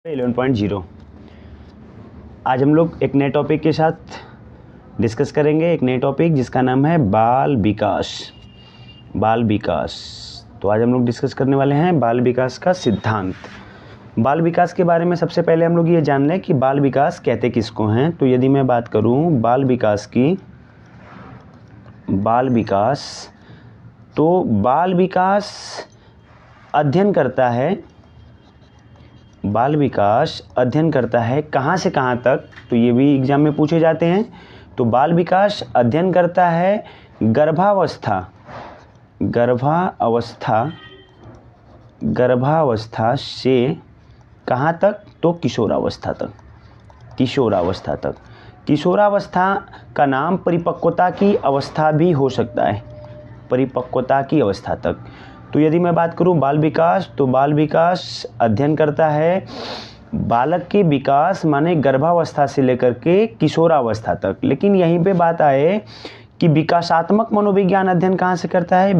11.0 आज हम लोग एक नए टॉपिक के साथ डिस्कस करेंगे। एक नए टॉपिक जिसका नाम है बाल विकास। बाल विकास तो आज हम लोग डिस्कस करने वाले हैं बाल विकास का सिद्धांत। बाल विकास के बारे में सबसे पहले हम लोग ये जान लें कि बाल विकास कहते किसको हैं। तो यदि मैं बात करूं बाल विकास की, बाल विकास तो बाल विकास अध्ययन करता है, बाल विकास अध्ययन करता है कहाँ से कहाँ तक, तो ये भी एग्जाम में पूछे जाते हैं। तो बाल विकास अध्ययन करता है गर्भावस्था से कहाँ तक, तो किशोरावस्था तक। किशोरावस्था का नाम परिपक्वता की अवस्था भी हो सकता है, परिपक्वता की अवस्था तक। तो यदि मैं बात करूं बाल विकास, तो बाल विकास अध्ययन करता है बालक के विकास माने गर्भावस्था से लेकर के किशोरावस्था तक। लेकिन यहीं पे बात आए कि विकासात्मक मनोविज्ञान अध्ययन कहाँ से करता है।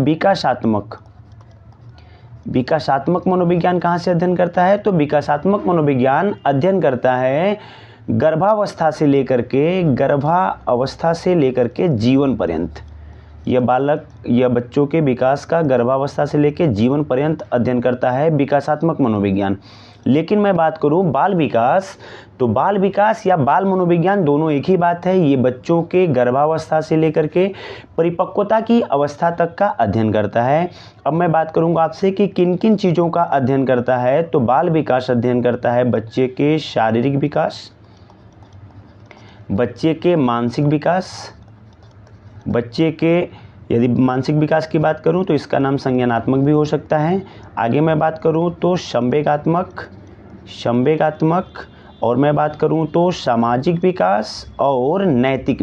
विकासात्मक मनोविज्ञान कहाँ से अध्ययन करता है, तो विकासात्मक मनोविज्ञान अध्ययन करता है गर्भावस्था से लेकर के जीवन पर्यंत। यह बच्चों के विकास का गर्भावस्था से लेकर जीवन पर्यंत अध्ययन करता है विकासात्मक मनोविज्ञान। लेकिन मैं बात करूं बाल विकास, तो बाल विकास या बाल मनोविज्ञान दोनों एक ही बात है। ये बच्चों के गर्भावस्था से लेकर के परिपक्वता की अवस्था तक का अध्ययन करता है। अब मैं बात करूंगा आपसे कि किन किन चीज़ों का अध्ययन करता है। तो बाल विकास अध्ययन करता है बच्चे के शारीरिक विकास, बच्चे के मानसिक विकास, बच्चे के यदि मानसिक विकास की बात करूं तो इसका नाम संज्ञानात्मक भी हो सकता है। आगे मैं बात करूं तो संवेगात्मक, और मैं बात करूं तो सामाजिक विकास और नैतिक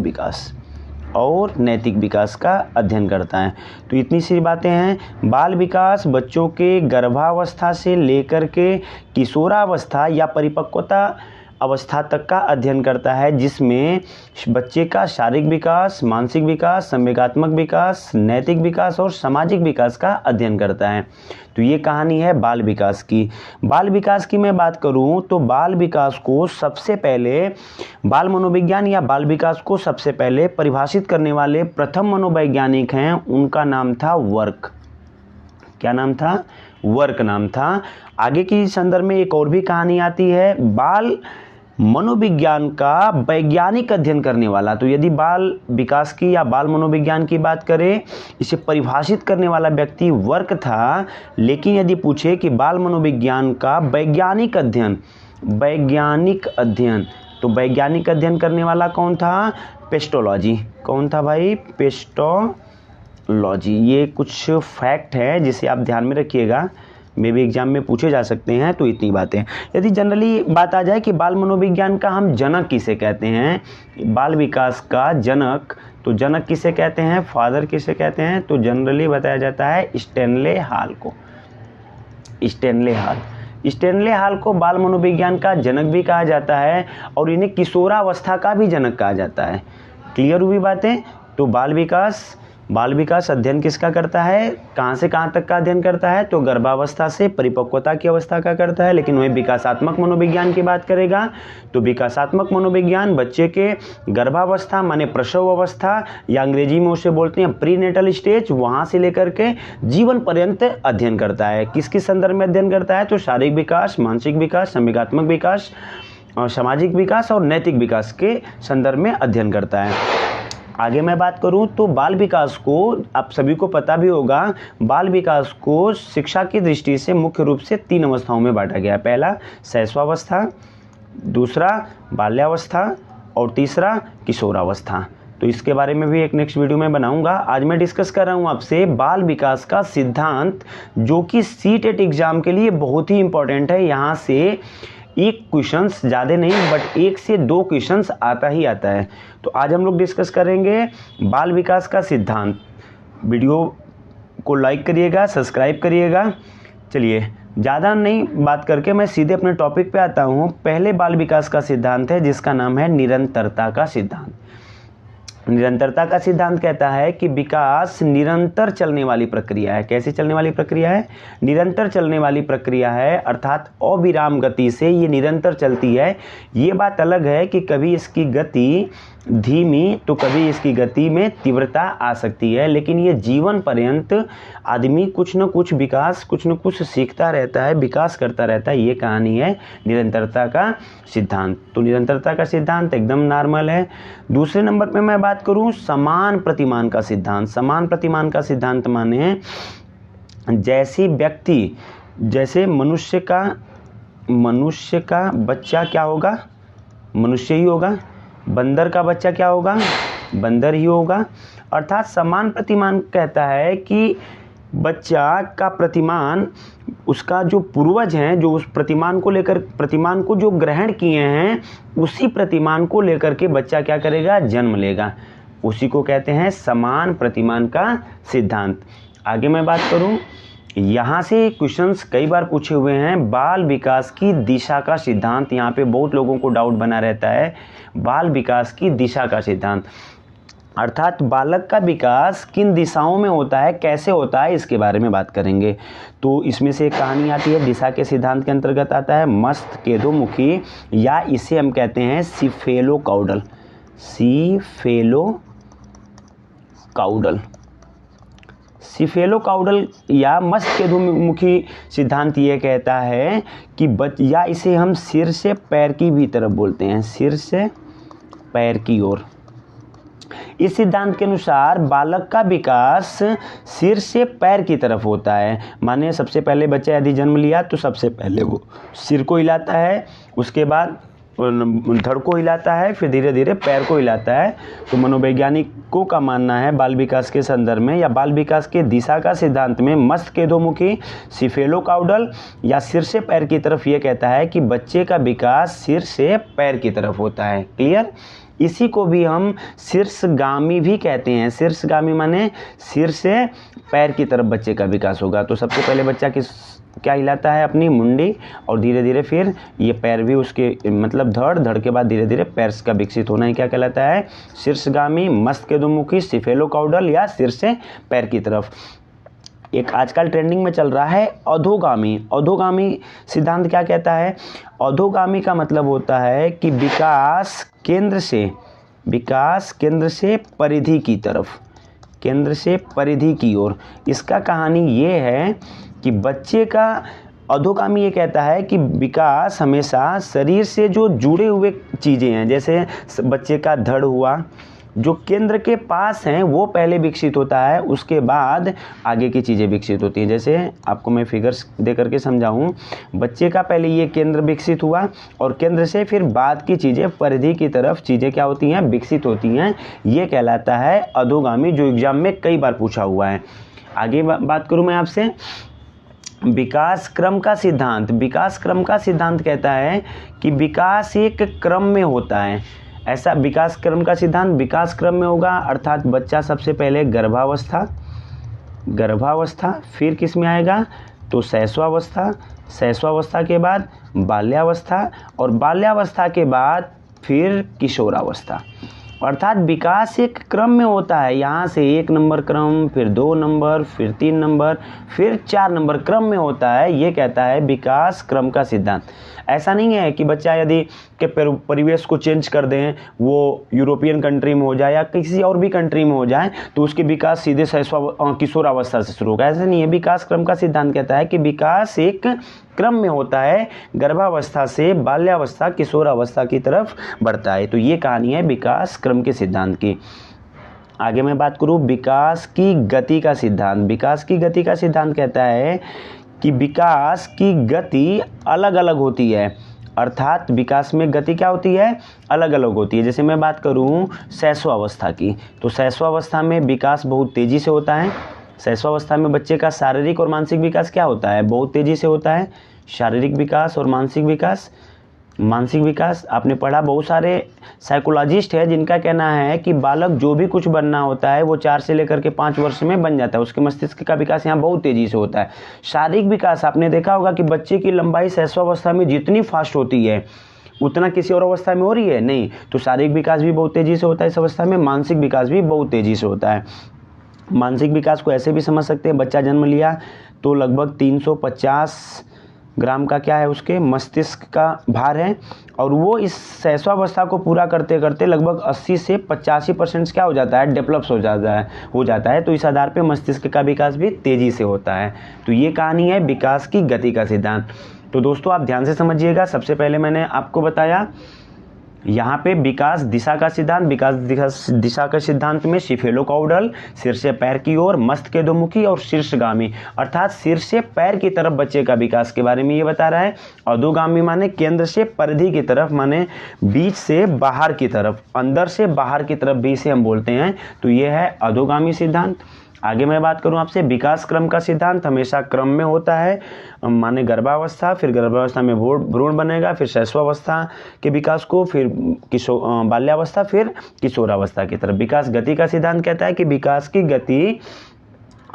विकास का अध्ययन करता है। तो इतनी सी बातें हैं। बाल विकास बच्चों के गर्भावस्था से लेकर के किशोरावस्था या परिपक्वता अवस्था तक का अध्ययन करता है, जिसमें बच्चे का शारीरिक विकास, मानसिक विकास, संवेगात्मक विकास, नैतिक विकास और सामाजिक विकास का अध्ययन करता है। तो ये कहानी है बाल विकास की। बाल विकास की मैं बात करूं तो बाल विकास को सबसे पहले, बाल मनोविज्ञान या बाल विकास को सबसे पहले परिभाषित करने वाले प्रथम मनोवैज्ञानिक हैं, उनका नाम था वर्क। क्या नाम था? वर्क नाम था। आगे की संदर्भ में एक और भी कहानी आती है, बाल मनोविज्ञान का वैज्ञानिक अध्ययन करने वाला। तो यदि बाल विकास की या बाल मनोविज्ञान की बात करें, इसे परिभाषित करने वाला व्यक्ति वर्क था। लेकिन यदि पूछे कि बाल मनोविज्ञान का वैज्ञानिक अध्ययन, तो वैज्ञानिक अध्ययन करने वाला कौन था? पेस्टोलॉजी। कौन था भाई? पेस्टोलॉजी। ये कुछ फैक्ट है जिसे आप ध्यान में रखिएगा, मे भी एग्जाम में पूछे जा सकते हैं। तो इतनी बातें। यदि जनरली बात आ जाए कि बाल मनोविज्ञान का हम जनक किसे कहते हैं, बाल विकास का जनक, तो जनक किसे कहते हैं, फादर किसे कहते हैं, तो जनरली बताया जाता है स्टैनले हाल को। स्टैनले हाल को बाल मनोविज्ञान का जनक भी कहा जाता है और इन्हें किशोरावस्था का भी जनक कहा जाता है। क्लियर हुई बातें? तो बाल विकास अध्ययन किसका करता है, कहाँ से कहाँ तक का अध्ययन करता है, तो गर्भावस्था से परिपक्वता की अवस्था का करता है। लेकिन वही विकासात्मक मनोविज्ञान की बात करेगा तो विकासात्मक मनोविज्ञान बच्चे के गर्भावस्था माने प्रसव अवस्था, या अंग्रेजी में उसे बोलते हैं प्रीनेटल स्टेज, वहाँ से लेकर के जीवन पर्यंत अध्ययन करता है। किसके संदर्भ में अध्ययन करता है, तो शारीरिक विकास, मानसिक विकास, संवेगात्मक विकास, सामाजिक विकास और नैतिक विकास के संदर्भ में अध्ययन करता है। आगे मैं बात करूं तो बाल विकास को, आप सभी को पता भी होगा, बाल विकास को शिक्षा की दृष्टि से मुख्य रूप से 3 अवस्थाओं में बांटा गया है। पहला शैशवावस्था, दूसरा बाल्यावस्था और तीसरा किशोरावस्था। तो इसके बारे में भी एक नेक्स्ट वीडियो में बनाऊंगा। आज मैं डिस्कस कर रहा हूं आपसे बाल विकास का सिद्धांत, जो कि सीटेट एग्जाम के लिए बहुत ही इंपॉर्टेंट है। यहाँ से एक क्वेश्चंस, ज़्यादा नहीं बट 1 से 2 क्वेश्चंस आता है। तो आज हम लोग डिस्कस करेंगे बाल विकास का सिद्धांत। वीडियो को लाइक करिएगा, सब्सक्राइब करिएगा। चलिए ज़्यादा नहीं बात करके मैं सीधे अपने टॉपिक पे आता हूँ। पहले बाल विकास का सिद्धांत है जिसका नाम है निरंतरता का सिद्धांत। निरंतरता का सिद्धांत कहता है कि विकास निरंतर चलने वाली प्रक्रिया है। कैसे चलने वाली प्रक्रिया है? निरंतर चलने वाली प्रक्रिया है, अर्थात अविराम गति से ये निरंतर चलती है। ये बात अलग है कि कभी इसकी गति धीमी तो कभी इसकी गति में तीव्रता आ सकती है, लेकिन ये जीवन पर्यंत आदमी कुछ न कुछ विकास, कुछ न कुछ सीखता रहता है, विकास करता रहता है। ये कहानी है निरंतरता का सिद्धांत। तो निरंतरता का सिद्धांत एकदम नॉर्मल है। दूसरे नंबर पे मैं बात करूं समान प्रतिमान का सिद्धांत। समान प्रतिमान का सिद्धांत माने जैसे मनुष्य का बच्चा क्या होगा? मनुष्य ही होगा। बंदर का बच्चा क्या होगा? बंदर ही होगा। अर्थात समान प्रतिमान कहता है कि बच्चा का प्रतिमान, उसका जो पूर्वज हैं, जो उस प्रतिमान को जो ग्रहण किए हैं, उसी प्रतिमान को लेकर के बच्चा क्या करेगा? जन्म लेगा। उसी को कहते हैं समान प्रतिमान का सिद्धांत। आगे मैं बात करूं, यहाँ से क्वेश्चंस कई बार पूछे हुए हैं। बाल विकास की दिशा का सिद्धांत, यहाँ पे बहुत लोगों को डाउट बना रहता है। बाल विकास की दिशा का सिद्धांत अर्थात बालक का विकास किन दिशाओं में होता है, कैसे होता है, इसके बारे में बात करेंगे। तो इसमें से एक कहानी आती है, दिशा के सिद्धांत के अंतर्गत आता है मस्तकेंद्रोमुखी, या इसे हम कहते हैं सिफेलोकाउडल। सिफेलोकाउडल या मस्तकेंद्रोमुखी सिद्धांत ये कहता है कि या इसे हम सिर से पैर की भी तरफ बोलते हैं, सिर से पैर की ओर। इस सिद्धांत के अनुसार बालक का विकास सिर से पैर की तरफ होता है। माने सबसे पहले बच्चा यदि जन्म लिया तो सबसे पहले वो सिर को हिलाता है, उसके बाद धड़ को हिलाता है, फिर धीरे धीरे पैर को हिलाता है। तो मनोवैज्ञानिकों का मानना है बाल विकास के संदर्भ में या बाल विकास के दिशा का सिद्धांत में मस्तकेंद्रोमुखी, सिफेलोकाउडल या सिर से पैर की तरफ ये कहता है कि बच्चे का विकास सिर से पैर की तरफ होता है। क्लियर? इसी को भी हम शीर्षगामी भी कहते हैं। शीर्षगामी माने सिर से पैर की तरफ बच्चे का विकास होगा। तो सबसे पहले बच्चा क्या हिलाता है? अपनी मुंडी, और धीरे धीरे फिर ये पैर भी उसके मतलब धड़ के बाद धीरे धीरे पैर का विकसित होना ही क्या कहलाता है? शीर्षगामी, मस्तकेंद्रोमुखी, सिफेलोकाउडल या सिर से पैर की तरफ। एक आजकल ट्रेंडिंग में चल रहा है अधोगामी। अधोगामी सिद्धांत क्या कहता है? अधोगामी का मतलब होता है कि विकास केंद्र से परिधि की तरफ, केंद्र से परिधि की ओर। इसका कहानी ये है कि बच्चे का अधोगामी ये कहता है कि विकास हमेशा शरीर से जो जुड़े हुए चीज़ें हैं, जैसे बच्चे का धड़ हुआ, जो केंद्र के पास हैं वो पहले विकसित होता है, उसके बाद आगे की चीज़ें विकसित होती हैं। जैसे आपको मैं फिगर्स दे करके समझाऊं, बच्चे का पहले ये केंद्र विकसित हुआ और केंद्र से फिर बाद की चीज़ें परिधि की तरफ चीज़ें क्या होती हैं? विकसित होती हैं। ये कहलाता है अधोगामी, जो एग्जाम में कई बार पूछा हुआ है। आगे बात करूँ मैं आपसे विकास क्रम का सिद्धांत। विकास क्रम का सिद्धांत कहता है कि विकास एक क्रम में होता है। ऐसा विकास क्रम का सिद्धांत विकास क्रम में होगा, अर्थात बच्चा सबसे पहले गर्भावस्था, फिर किस में आएगा? तो शैशवावस्था के बाद बाल्यावस्था, और बाल्यावस्था के बाद फिर किशोरावस्था। अर्थात विकास एक क्रम में होता है। यहाँ से 1 नंबर क्रम, फिर 2 नंबर, फिर 3 नंबर, फिर 4 नंबर क्रम में होता है। ये कहता है विकास क्रम का सिद्धांत। ऐसा नहीं है कि बच्चा यदि के परिवेश को चेंज कर दें, वो यूरोपियन कंट्री में हो जाए या किसी और भी कंट्री में हो जाए तो उसके विकास सीधे किशोरावस्था से शुरू होगा। ऐसा नहीं है। विकास क्रम का सिद्धांत कहता है कि विकास एक क्रम में होता है, गर्भावस्था से बाल्यावस्था, किशोरावस्था की तरफ बढ़ता है। तो ये कहानी है विकास क्रम के सिद्धांत की। आगे मैं बात करूँ विकास की गति का सिद्धांत। विकास की गति का सिद्धांत कहता है कि विकास की गति अलग अलग होती है, अर्थात विकास में गति क्या होती है? अलग अलग होती है। जैसे मैं बात करूं शैशवावस्था की, तो शैशवावस्था में विकास बहुत तेज़ी से होता है। शैशवावस्था में बच्चे का शारीरिक और मानसिक विकास क्या होता है? बहुत तेज़ी से होता है। शारीरिक विकास और मानसिक विकास आपने पढ़ा। बहुत सारे साइकोलॉजिस्ट हैं जिनका कहना है कि बालक जो भी कुछ बनना होता है वो 4 से लेकर के 5 वर्ष में बन जाता है। उसके मस्तिष्क का विकास यहाँ बहुत तेज़ी से होता है। शारीरिक विकास आपने देखा होगा कि बच्चे की लंबाई शैशवावस्था में जितनी फास्ट होती है उतना किसी और अवस्था में हो रही है नहीं। तो शारीरिक विकास भी बहुत तेज़ी से होता है इस अवस्था में, मानसिक विकास भी बहुत तेज़ी से होता है। मानसिक विकास को ऐसे भी समझ सकते हैं, बच्चा जन्म लिया तो लगभग 350 ग्राम का क्या है उसके मस्तिष्क का भार है, और वो इस शैशवावस्था को पूरा करते करते लगभग 80 से 85% क्या हो जाता है, डेवलप्स हो जाता है। तो इस आधार पे मस्तिष्क का विकास भी तेज़ी से होता है। तो ये कहानी है विकास की गति का सिद्धांत। तो दोस्तों आप ध्यान से समझिएगा। सबसे पहले मैंने आपको बताया यहाँ पे विकास दिशा का सिद्धांत। विकास दिशा के सिद्धांत में सिफेलोकाउडल, सिर से पैर की ओर, मस्तकेंद्रमुखी और शीर्षगामी, अर्थात सिर से पैर की तरफ बच्चे का विकास के बारे में ये बता रहा है। अधोगामी माने केंद्र से परिधि की तरफ, माने बीच से बाहर की तरफ, अंदर से बाहर की तरफ भी इसे हम बोलते हैं। तो ये है अधोगामी सिद्धांत। आगे मैं बात करूं आपसे, विकास क्रम का सिद्धांत हमेशा क्रम में होता है, माने गर्भावस्था, फिर गर्भावस्था में भ्रूण बनेगा, फिर शैशवावस्था के विकास को, फिर बाल्यावस्था, फिर किशोरावस्था की तरफ। विकास गति का सिद्धांत कहता है कि विकास की गति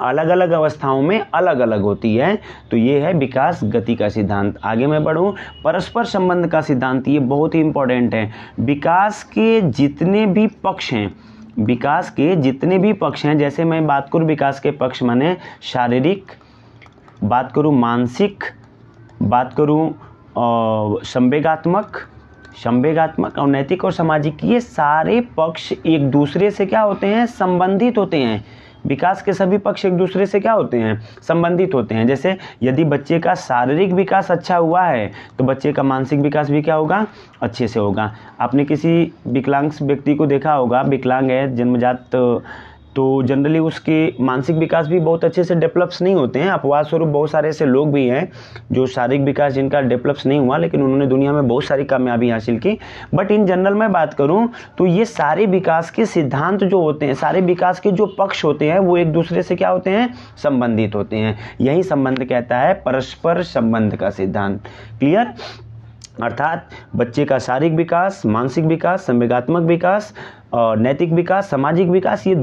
अलग अलग अवस्थाओं में अलग अलग होती है। तो ये है विकास गति का सिद्धांत। आगे मैं बढ़ूं, परस्पर संबंध का सिद्धांत, ये बहुत ही इंपॉर्टेंट है। विकास के जितने भी पक्ष हैं, जैसे मैं बात करूं विकास के पक्ष माने शारीरिक, बात करूं मानसिक, बात करूं संवेगात्मक और नैतिक और सामाजिक, ये सारे पक्ष एक दूसरे से क्या होते हैं, संबंधित होते हैं। विकास के सभी पक्ष एक दूसरे से क्या होते हैं, संबंधित होते हैं। जैसे यदि बच्चे का शारीरिक विकास अच्छा हुआ है तो बच्चे का मानसिक विकास भी क्या होगा, अच्छे से होगा। आपने किसी विकलांग व्यक्ति को देखा होगा, विकलांग है जन्मजात, तो जनरली उसके मानसिक विकास भी बहुत अच्छे से डेवलप्स नहीं होते हैं। अपवाद स्वरूप बहुत सारे ऐसे लोग भी हैं जो शारीरिक विकास जिनका डेवलप्स नहीं हुआ, लेकिन उन्होंने दुनिया में बहुत सारी कामयाबी हासिल की। बट इन जनरल में बात करूं तो ये सारे विकास के सिद्धांत जो होते हैं, सारे विकास के जो पक्ष होते हैं, वो एक दूसरे से क्या होते हैं, संबंधित होते हैं। यही संबंध कहता है परस्पर संबंध का सिद्धांत। क्लियर? अर्थात बच्चे का शारीरिक विकास, मानसिक विकास, संवेगात्मक विकास और नैतिक विकास, सामाजिक विकास, ये एक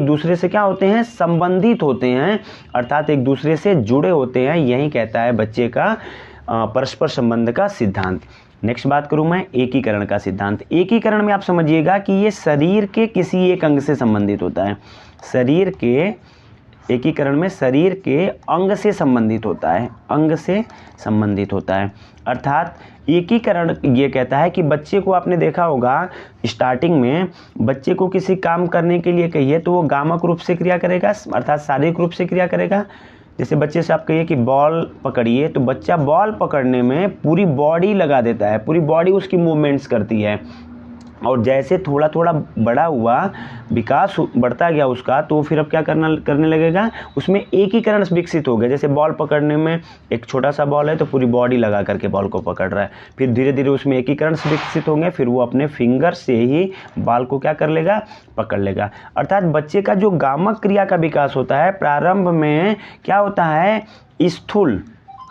दूसरे से क्या होते हैं, संबंधित होते हैं, अर्थात एक दूसरे से जुड़े होते हैं। यही कहता है बच्चे का परस्पर संबंध का सिद्धांत। नेक्स्ट बात करूं मैं एकीकरण का सिद्धांत। एकीकरण में आप समझिएगा कि ये शरीर के किसी एक अंग से संबंधित होता है। एकीकरण में शरीर के अंग से संबंधित होता है, अर्थात एकीकरण ये कहता है कि बच्चे को आपने देखा होगा स्टार्टिंग में, बच्चे को किसी काम करने के लिए कहिए तो वो गामक रूप से क्रिया करेगा, अर्थात शारीरिक रूप से क्रिया करेगा। जैसे बच्चे से आप कहिए कि बॉल पकड़िए, तो बच्चा बॉल पकड़ने में पूरी बॉडी लगा देता है, पूरी बॉडी उसकी मूवमेंट्स करती है। और जैसे थोड़ा थोड़ा बड़ा हुआ, विकास बढ़ता गया उसका, तो फिर अब क्या करने लगेगा, उसमें एकीकरण विकसित हो गया। जैसे बॉल पकड़ने में एक छोटा सा बॉल है तो पूरी बॉडी लगा करके बॉल को पकड़ रहा है, फिर धीरे धीरे उसमें एकीकरण विकसित होंगे, फिर वो अपने फिंगर से ही बॉल को क्या कर लेगा, पकड़ लेगा। अर्थात बच्चे का जो गामक क्रिया का विकास होता है, प्रारंभ में क्या होता है, स्थूल,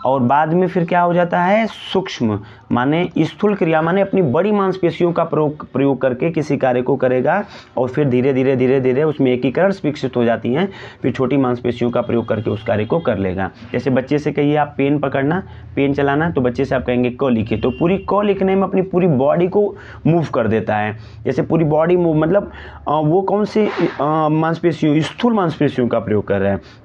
और बाद में फिर क्या हो जाता है, सूक्ष्म। माने स्थूल क्रिया माने अपनी बड़ी मांसपेशियों का प्रयोग करके किसी कार्य को करेगा, और फिर धीरे धीरे उसमें एकीकरण विकसित हो जाती हैं, फिर छोटी मांसपेशियों का प्रयोग करके उस कार्य को कर लेगा। जैसे बच्चे से कहिए आप पेन चलाना, तो बच्चे से आप कहेंगे क लिखिए, तो पूरी क लिखने में अपनी पूरी बॉडी को मूव कर देता है। जैसे पूरी बॉडी मूव मतलब वो कौन सी मांसपेशियों, स्थूल मांसपेशियों का प्रयोग कर रहा है।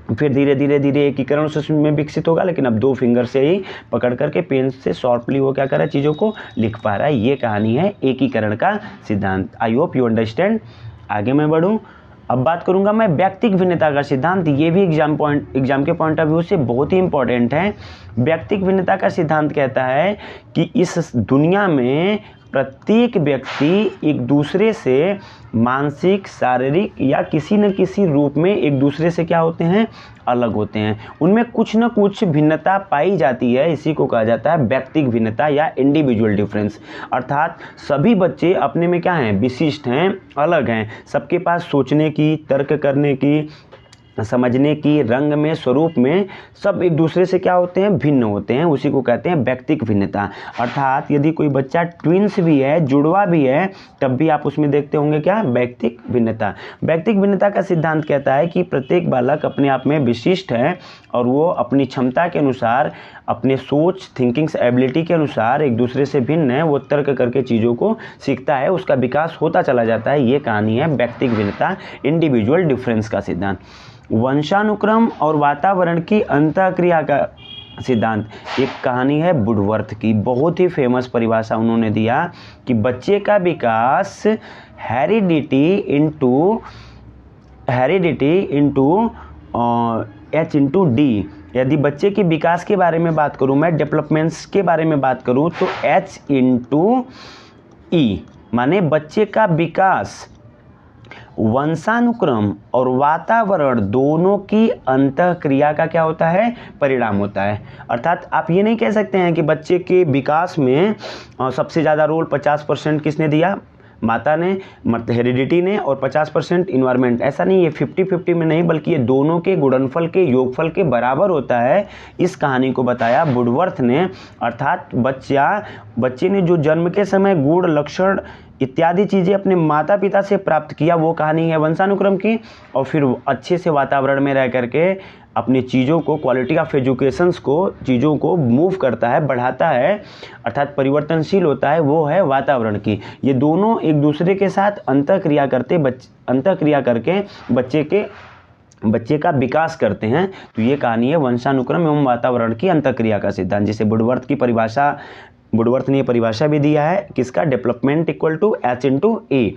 फिर धीरे धीरे एकीकरण उसमें विकसित होगा, लेकिन अब 2 फिंगर से ही पकड़ करके पेन से शॉर्पली वो क्या कर रहा है, चीज़ों को लिख पा रहा है। ये कहानी है एकीकरण का सिद्धांत। I hope you understand. आगे मैं बढ़ूँ, अब बात करूंगा मैं व्यक्तिक भिन्नता का सिद्धांत। ये भी एग्जाम के पॉइंट ऑफ व्यू से बहुत ही इंपॉर्टेंट है। व्यक्तिक भिन्नता का सिद्धांत कहता है कि इस दुनिया में प्रत्येक व्यक्ति एक दूसरे से मानसिक, शारीरिक या किसी न किसी रूप में एक दूसरे से क्या होते हैं, अलग होते हैं। उनमें कुछ न कुछ भिन्नता पाई जाती है, इसी को कहा जाता है व्यक्तिक भिन्नता या इंडिविजुअल डिफरेंस। अर्थात सभी बच्चे अपने में क्या हैं, विशिष्ट हैं, अलग हैं। सबके पास सोचने की, तर्क करने की, समझने की, रंग में, स्वरूप में, सब एक दूसरे से क्या होते हैं, भिन्न होते हैं। उसी को कहते हैं व्यक्तिक भिन्नता। अर्थात यदि कोई बच्चा ट्विंस भी है, जुड़वा भी है, तब भी आप उसमें देखते होंगे क्या, व्यक्तिक भिन्नता। व्यक्तिक भिन्नता का सिद्धांत कहता है कि प्रत्येक बालक अपने आप में विशिष्ट है और वो अपनी क्षमता के अनुसार, अपने सोच, थिंकिंग्स एबिलिटी के अनुसार एक दूसरे से भिन्न है। वो तर्क करके चीज़ों को सीखता है, उसका विकास होता चला जाता है। ये कहानी है व्यक्तिक भिन्नता, इंडिविजुअल डिफरेंस का सिद्धांत। वंशानुक्रम और वातावरण की अंतःक्रिया का सिद्धांत, एक कहानी है वुडवर्थ की, बहुत ही फेमस परिभाषा उन्होंने दिया कि बच्चे का विकास हेरिडिटी इंटू H/D। यदि बच्चे के विकास के बारे में बात करूं, मैं डेवलपमेंट्स के बारे में बात करूं, तो H/E, माने बच्चे का विकास वंशानुक्रम और वातावरण दोनों की अंतःक्रिया का क्या होता है, परिणाम होता है। अर्थात आप ये नहीं कह सकते हैं कि बच्चे के विकास में सबसे ज़्यादा रोल 50% किसने दिया, माता ने, मतलब हेरिडिटी ने, और 50% इन्वायरमेंट। ऐसा नहीं है, 50-50 में नहीं, बल्कि ये दोनों के गुणनफल के योगफल के बराबर होता है। इस कहानी को बताया वुडवर्थ ने। अर्थात बच्चे ने जो जन्म के समय गुण, लक्षण इत्यादि चीज़ें अपने माता पिता से प्राप्त किया, वो कहानी है वंशानुक्रम की। और फिर अच्छे से वातावरण में रह करके अपनी चीज़ों को, क्वालिटी ऑफ एजुकेशंस को, चीज़ों को मूव करता है, बढ़ाता है, अर्थात परिवर्तनशील होता है, वो है वातावरण की। ये दोनों एक दूसरे के साथ अंतःक्रिया करके बच्चे का विकास करते हैं। तो ये कहानी है वंशानुक्रम एवं वातावरण की अंतःक्रिया का सिद्धांत, जिसे वुडवर्थ ने परिभाषा भी दिया है, किसका, डेवलपमेंट इक्वल टू H/A।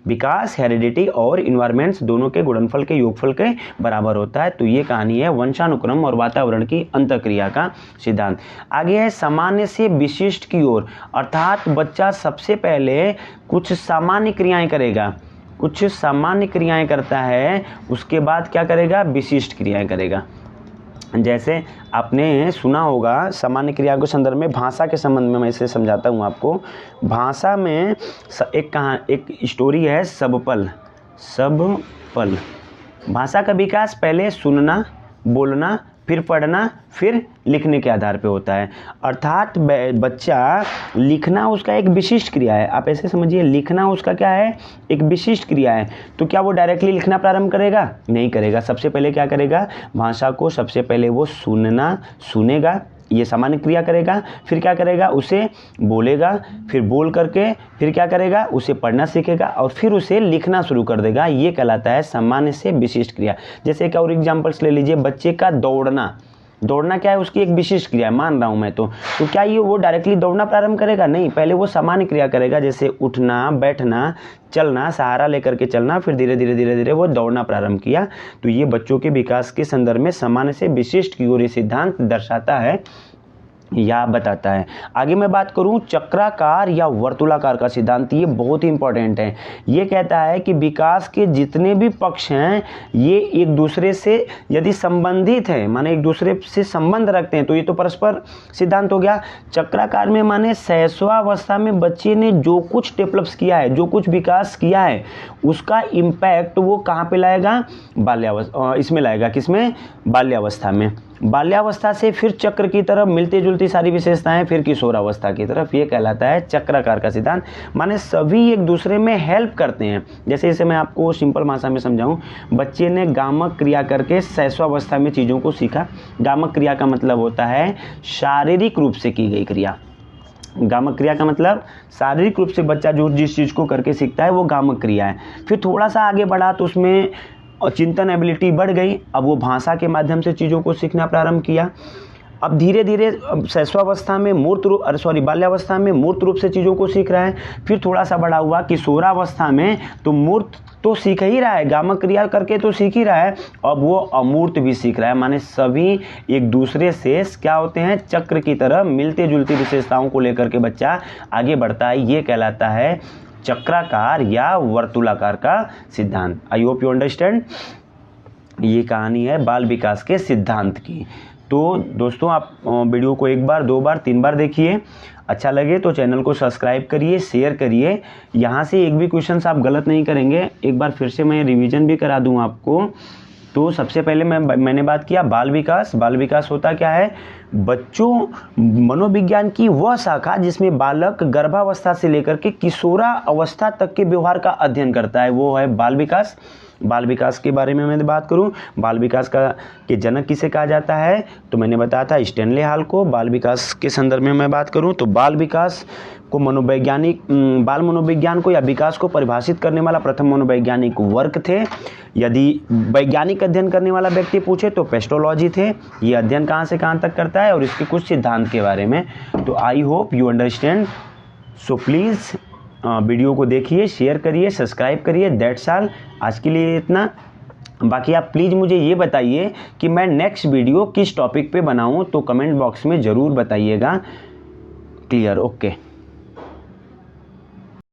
विकास हेरिडिटी और इन्वायरमेंट्स दोनों के गुणनफल के योगफल के बराबर होता है। तो ये कहानी है वंशानुक्रम और वातावरण की अंतःक्रिया का सिद्धांत। आगे है सामान्य से विशिष्ट की ओर। अर्थात बच्चा सबसे पहले कुछ सामान्य क्रियाएं करता है, उसके बाद क्या करेगा, विशिष्ट क्रियाएं करेगा। जैसे आपने सुना होगा, सामान्य क्रिया के संदर्भ में, भाषा के संबंध में मैं इसे समझाता हूँ आपको। भाषा में एक स्टोरी है सबपल। भाषा का विकास पहले सुनना, बोलना, फिर पढ़ना, फिर लिखने के आधार पे होता है। अर्थात बच्चा लिखना उसका एक विशिष्ट क्रिया है। आप ऐसे समझिए, लिखना उसका क्या है, एक विशिष्ट क्रिया है। तो क्या वो डायरेक्टली लिखना प्रारंभ करेगा, नहीं करेगा। सबसे पहले क्या करेगा, भाषा को सबसे पहले वो सुनेगा, ये सामान्य क्रिया करेगा। फिर क्या करेगा, उसे बोलेगा, फिर बोल करके फिर क्या करेगा, उसे पढ़ना सीखेगा और फिर उसे लिखना शुरू कर देगा। ये कहलाता है सामान्य से विशिष्ट क्रिया। जैसे एक और एग्जांपल्स ले लीजिए, बच्चे का दौड़ना क्या है, उसकी एक विशिष्ट क्रिया है, मान रहा हूँ मैं। तो क्या ये वो डायरेक्टली दौड़ना प्रारंभ करेगा, नहीं, पहले वो सामान्य क्रिया करेगा, जैसे उठना, बैठना, चलना, सहारा लेकर के चलना, फिर धीरे धीरे वो दौड़ना प्रारंभ किया। तो ये बच्चों के विकास के संदर्भ में सामान्य से विशिष्ट की ओर सिद्धांत दर्शाता है या बताता है। आगे मैं बात करूं चक्राकार या वर्तुलाकार का सिद्धांत, ये बहुत ही इंपॉर्टेंट है। ये कहता है कि विकास के जितने भी पक्ष हैं, ये एक दूसरे से यदि संबंधित हैं, माने एक दूसरे से संबंध रखते हैं, तो ये तो परस्पर सिद्धांत हो गया। चक्राकार में माने शैशवावस्था में बच्चे ने जो कुछ डेवलप्स किया है, जो कुछ विकास किया है, उसका इम्पैक्ट वो कहाँ पे लाएगा, इसमें लाएगा, किसमें, बाल्यावस्था में। बाल्यावस्था से फिर चक्र की तरफ मिलती जुलती सारी विशेषताएं, फिर किशोरावस्था की तरफ। ये कहलाता है चक्राकार का सिद्धांत। माने सभी एक दूसरे में हेल्प करते हैं। जैसे इसे मैं आपको सिंपल भाषा में समझाऊं, बच्चे ने गामक क्रिया करके शैशवावस्था में चीज़ों को सीखा। गामक क्रिया का मतलब होता है शारीरिक रूप से की गई क्रिया। गामक क्रिया का मतलब शारीरिक रूप से बच्चा जो जिस चीज़ को करके सीखता है, वो गामक क्रिया है। फिर थोड़ा सा आगे बढ़ा तो उसमें चिंतन एबिलिटी बढ़ गई, अब वो भाषा के माध्यम से चीज़ों को सीखना प्रारंभ किया। अब धीरे धीरे शैशवावस्था में बाल्यावस्था में मूर्त रूप से चीज़ों को सीख रहा है। फिर थोड़ा सा बड़ा हुआ किशोरावस्था में, तो मूर्त तो सीख ही रहा है, गामक क्रिया करके तो सीख ही रहा है, अब वो अमूर्त भी सीख रहा है। माने सभी एक दूसरे से क्या होते हैं, चक्र की तरह मिलते जुलती विशेषताओं को लेकर के बच्चा आगे बढ़ता है। ये कहलाता है चक्राकार या वर्तुलाकार का सिद्धांत। I hope you understand. ये कहानी है बाल विकास के सिद्धांत की। तो दोस्तों, आप वीडियो को 1 बार 2 बार 3 बार देखिए। अच्छा लगे तो चैनल को सब्सक्राइब करिए, शेयर करिए। यहाँ से एक भी क्वेश्चन आप गलत नहीं करेंगे। एक बार फिर से मैं रिवीजन भी करा दूँ आपको। तो सबसे पहले मैंने बात किया बाल विकास। बाल विकास होता क्या है? बच्चों मनोविज्ञान की वह शाखा जिसमें बालक गर्भावस्था से लेकर के किशोरा अवस्था तक के व्यवहार का अध्ययन करता है, वो है बाल विकास। बाल विकास के बारे में मैं बात करूं, बाल विकास के जनक किसे कहा जाता है? तो मैंने बताया था स्टैनले हॉल को। बाल विकास के संदर्भ में मैं बात करूं तो बाल विकास को बाल मनोविज्ञान को या विकास को परिभाषित करने वाला प्रथम मनोवैज्ञानिक वर्क थे। यदि वैज्ञानिक अध्ययन करने वाला व्यक्ति पूछे तो पेस्टोलॉजी थे। ये अध्ययन कहाँ से कहाँ तक करता है और इसके कुछ सिद्धांत के बारे में। तो I hope you understand. So please video को देखिए, शेयर करिए, सब्सक्राइब करिए। That's all. आज के लिए इतना। बाकी आप प्लीज़ मुझे ये बताइए कि मैं नेक्स्ट वीडियो किस टॉपिक पे बनाऊं, तो कमेंट बॉक्स में ज़रूर बताइएगा। क्लियर? ओके।